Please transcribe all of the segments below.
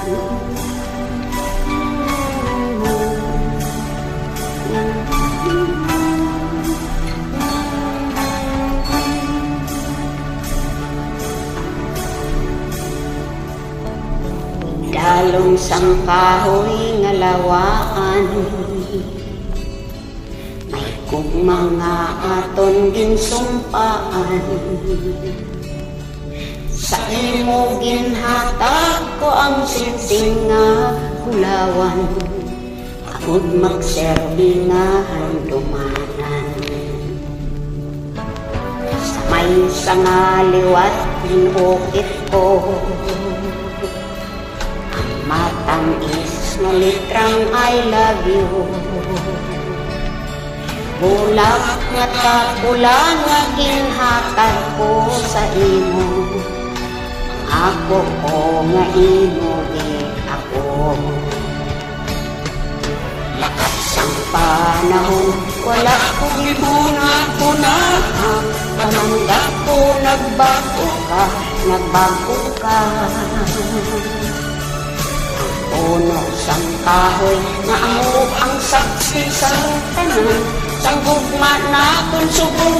Dalong sang kahoy nga lawaan, may kung mga aton ginsumpaan. Sa imo ginhatag ko ang sinsing nga hulawan, agud magserbi nga handumanan. Sa may sangaliwat ginukit ko, matang is na litrang I love you. Bulak nga tapulan nga ginhatag ko sa imo, ako ko nga imo di ako. Lakas ang panahon, wala ko gihuna-huna, pananggap ko nagbago ka. Puno sang kahoy nga amo ang saksi sang tanan, sang gugma naton subong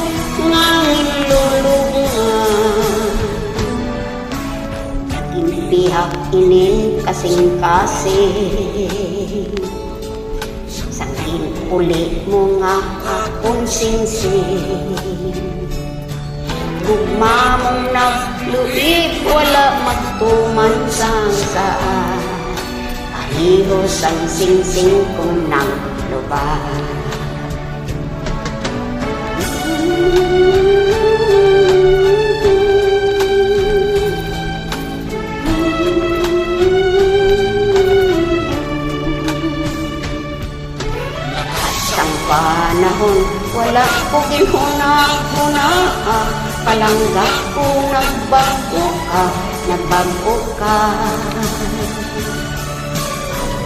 nga nilulungan. Bihak inin kasing-kasing, sang uli mo nga akong singsing. Gugma mong nagluib, wala magtuman sang saan, parihos ang singsing kong nang lubag. Panahon, wala ko ginhuna-huna, palangga ko nagbago ka.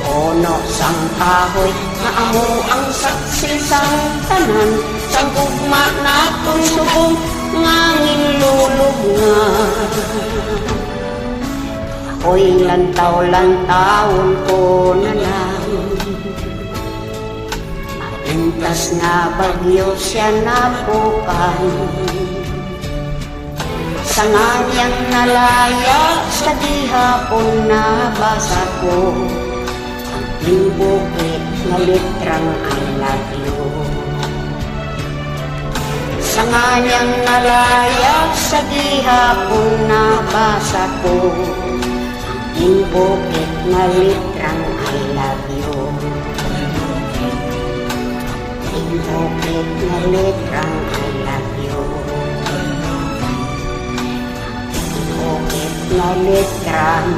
Puno sang kahoy nga amo ang saksi sang tanan, sang gugma naton subong nga nilulungan. Ako'y lantaw-lantawon ko na lang, intas nga bagyo siya napukan. Sa nganyang nalaya, sa dihapon nabasa ko ang bukit nga litrang I love you. Sa nganyang nalaya, sa dihapon nabasa ko ang bukit nga litrang I love you. Bukit na litrang I love you. Bukit na litrang